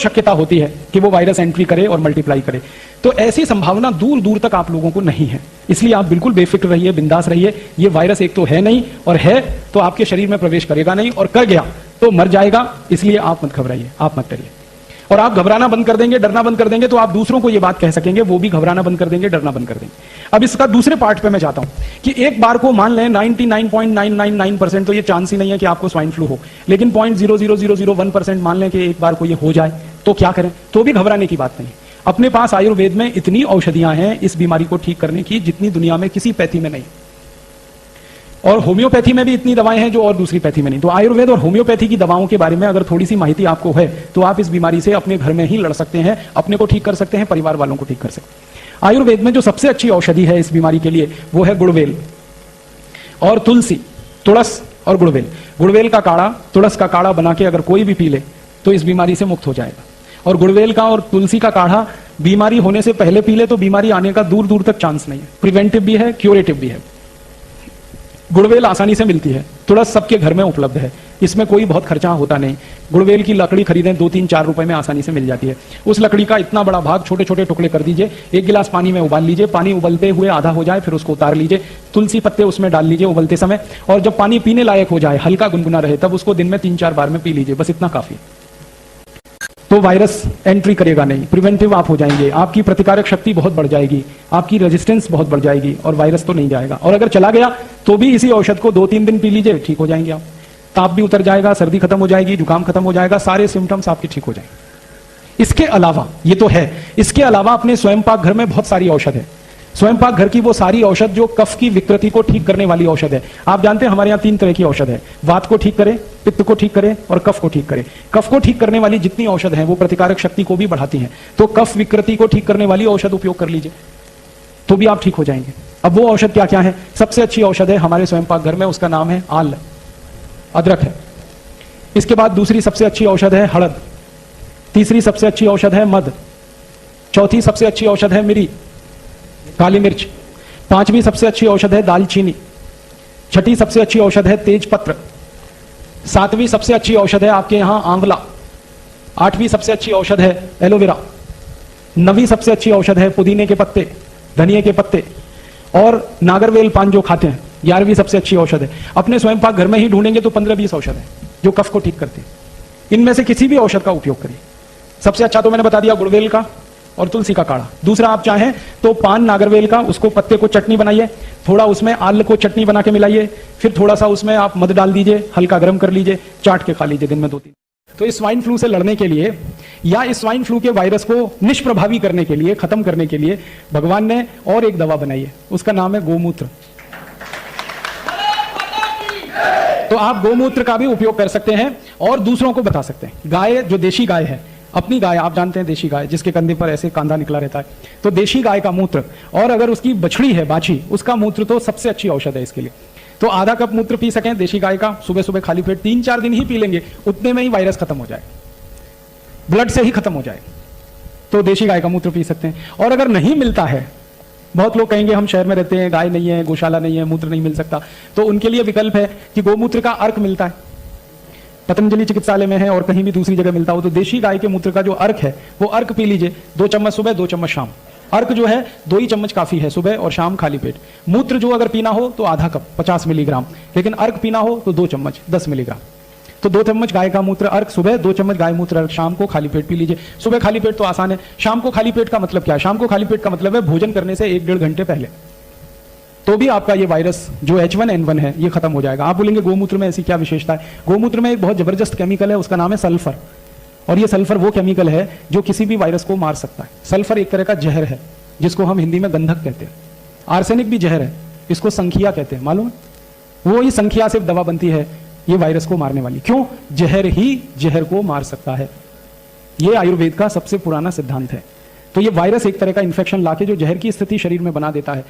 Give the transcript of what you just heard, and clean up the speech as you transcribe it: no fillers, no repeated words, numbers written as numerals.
शक्यता होती है कि वो वायरस एंट्री करे और मल्टीप्लाई करे। तो ऐसी संभावना दूर दूर तक आप लोगों को नहीं है, इसलिए आप बिल्कुल बेफिक्र रहिए, बिंदास रहिए। ये वायरस एक तो है नहीं, और है तो आपके शरीर में प्रवेश करेगा नहीं, और कर गया तो मर जाएगा। इसलिए आप मत घबराइए, आप मत डरिए। और आप घबराना बंद कर देंगे, डरना बंद कर देंगे, तो आप दूसरों को ये बात कह सकेंगे, वो भी घबराना बंद कर देंगे, डरना बंद कर देंगे। अब इसका दूसरे पार्ट पे मैं जाता हूं कि एक बार को मान लें 99.999% तो ये चांस ही नहीं है कि आपको स्वाइन फ्लू हो, लेकिन 0.00001% मान लें कि एक बार को ये हो जाए, तो क्या करें? तो भी घबराने की बात नहीं। अपने पास आयुर्वेद में इतनी औषधियां हैं इस बीमारी को ठीक करने की जितनी दुनिया में किसी पैथी में नहीं, और होम्योपैथी में भी इतनी दवाएं हैं जो और दूसरी पैथी में नहीं। तो आयुर्वेद और होम्योपैथी की दवाओं के बारे में अगर थोड़ी सी माहिती आपको है तो आप इस बीमारी से अपने घर में ही लड़ सकते हैं, अपने को ठीक कर सकते हैं, परिवार वालों को ठीक कर सकते हैं। आयुर्वेद में जो सबसे अच्छी औषधि है इस बीमारी के लिए वो है गुड़वेल और तुलसी, तुलस और गुड़वेल। गुड़वेल का काढ़ा, तुलस का काढ़ा बना के अगर कोई भी पी ले तो इस बीमारी से मुक्त हो जाएगा। और गुड़वेल का और तुलसी का काढ़ा बीमारी होने से पहले पी ले तो बीमारी आने का दूर दूर तक चांस नहीं है। प्रिवेंटिव भी है, क्यूरेटिव भी है। गुड़वेल आसानी से मिलती है, तुलस सबके घर में उपलब्ध है, इसमें कोई बहुत खर्चा होता नहीं। गुड़वेल की लकड़ी खरीदें 2-3-4 रुपए में आसानी से मिल जाती है। उस लकड़ी का इतना बड़ा भाग छोटे छोटे टुकड़े कर दीजिए, 1 गिलास पानी में उबाल लीजिए, पानी उबलते हुए आधा हो जाए फिर उसको उतार लीजिए, तुलसी पत्ते उसमें डाल लीजिए उबलते समय, और जब पानी पीने लायक हो जाए, हल्का गुनगुना रहे, तब उसको दिन में 3-4 बार में पी लीजिए, बस इतना काफी। तो वायरस एंट्री करेगा नहीं, प्रिवेंटिव आप हो जाएंगे, आपकी प्रतिकारक शक्ति बहुत बढ़ जाएगी, आपकी रेजिस्टेंस बहुत बढ़ जाएगी, और वायरस तो नहीं जाएगा। और अगर चला गया तो भी इसी औषध को 2-3 दिन पी लीजिए, ठीक हो जाएंगे आप। ताप भी उतर जाएगा, सर्दी खत्म हो जाएगी, जुकाम खत्म हो जाएगा, सारे सिम्टम्स आपके ठीक हो जाएंगे। इसके अलावा, ये तो है, इसके अलावा अपने स्वयं पाक घर में बहुत सारी औषध है। स्वयं पाक घर की वो सारी औषध जो कफ की विकृति को ठीक करने वाली औषध है। आप जानते हैं हमारे यहाँ 3 तरह की औषध है, वात को ठीक करे, पित्त को ठीक करे और कफ को ठीक करे। कफ को ठीक करने वाली जितनी औषध है वो प्रतिकारक शक्ति को भी बढ़ाती हैं, तो कफ विकृति को ठीक करने वाली औषध उपयोग कर लीजिए तो भी आप ठीक हो जाएंगे। अब वो औषध क्या क्या है? सबसे अच्छी औषध है हमारे स्वयं पाक घर में, उसका नाम है आल, अदरक है। इसके बाद दूसरी सबसे अच्छी औषध है हड़द, तीसरी सबसे अच्छी औषध है मध, चौथी सबसे अच्छी औषध है मिरी, काली मिर्च, पांचवी सबसे अच्छी औषध है दालचीनी, छठी सबसे अच्छी औषध है तेज पत्र, सातवीं सबसे अच्छी औषध है आपके यहां आंवला, आठवीं सबसे अच्छी औषध है एलोवेरा, नवीं सबसे अच्छी औषध है पुदीने के पत्ते, धनिए के पत्ते, और नागरवेल पान जो खाते हैं 11वीं सबसे अच्छी औषध है। अपने स्वयं पाक घर में ही ढूंढेंगे तो 15-20 औषध है जो कफ को ठीक करते हैं। इनमें से किसी भी औषध का उपयोग करिए। सबसे अच्छा तो मैंने बता दिया गुड़वेल का और तुलसी का काढ़ा। दूसरा आप चाहें तो पान नागरवेल का, उसको पत्ते को चटनी बनाइए, थोड़ा उसमें आल को चटनी बना के मिलाइए, फिर थोड़ा सा उसमें आप मध डाल दीजिए, हल्का गर्म कर लीजिए, चाट के खा लीजिए दिन में 2-3। तो इस स्वाइन फ्लू से लड़ने के लिए या इस स्वाइन फ्लू के वायरस को निष्प्रभावी करने के लिए, खत्म करने के लिए भगवान ने और एक दवा बनाई है, उसका नाम है गोमूत्र। तो आप गोमूत्र का भी उपयोग कर सकते हैं और दूसरों को बता सकते हैं। गाय जो देशी गाय है, अपनी गाय, आप जानते हैं देशी गाय जिसके कंधे पर ऐसे कांधा निकला रहता है, तो देशी गाय का मूत्र, और अगर उसकी बछड़ी है बाछी, उसका मूत्र तो सबसे अच्छी औषध है इसके लिए। तो आधा कप मूत्र पी सकें देशी गाय का सुबह सुबह खाली पेट, 3-4 दिन ही पी लेंगे, उतने में ही वायरस खत्म हो जाए, ब्लड से ही खत्म हो जाए। तो देशी गाय का मूत्र पी सकते हैं। और अगर नहीं मिलता है, बहुत लोग कहेंगे हम शहर में रहते हैं, गाय नहीं है, गौशाला नहीं है, मूत्र नहीं मिल सकता, तो उनके लिए विकल्प है कि गोमूत्र का अर्क मिलता है, पतंजलि चिकित्सालय में है और कहीं भी दूसरी जगह मिलता हो, तो देशी गाय के मूत्र का जो अर्क है वो अर्क पी लीजिए, 2 चम्मच सुबह 2 चम्मच शाम। अर्क जो है 2 ही चम्मच काफी है, सुबह और शाम खाली पेट। मूत्र जो अगर पीना हो तो आधा कप 50 मिलीग्राम, लेकिन अर्क पीना हो तो 2 चम्मच 10 मिलीग्राम। तो 2 चम्मच गाय का मूत्र अर्क सुबह, 2 चम्मच गाय मूत्र अर्क शाम को खाली पेट पी लीजिए। सुबह खाली पेट तो आसान है, शाम को खाली पेट का मतलब क्या है? शाम को खाली पेट का मतलब है भोजन करने से 1-1.5 घंटे पहले, तो भी आपका ये वायरस जो H1N1 है ये खत्म हो जाएगा। आप बोलेंगे गोमूत्र में ऐसी क्या विशेषता है? गोमूत्र में एक बहुत जबरदस्त केमिकल है, उसका नाम है सल्फर, और ये सल्फर वो केमिकल है जो किसी भी वायरस को मार सकता है। सल्फर एक तरह का जहर है जिसको हम हिंदी में गंधक कहते हैं। आर्सेनिक भी जहर है, इसको संखिया कहते हैं, मालूम है? वो ही संखिया से दवा बनती है ये वायरस को मारने वाली। क्यों? जहर ही जहर को मार सकता है, ये आयुर्वेद का सबसे पुराना सिद्धांत है। तो ये वायरस एक तरह का इंफेक्शन लाके जो जहर की स्थिति शरीर में बना देता है,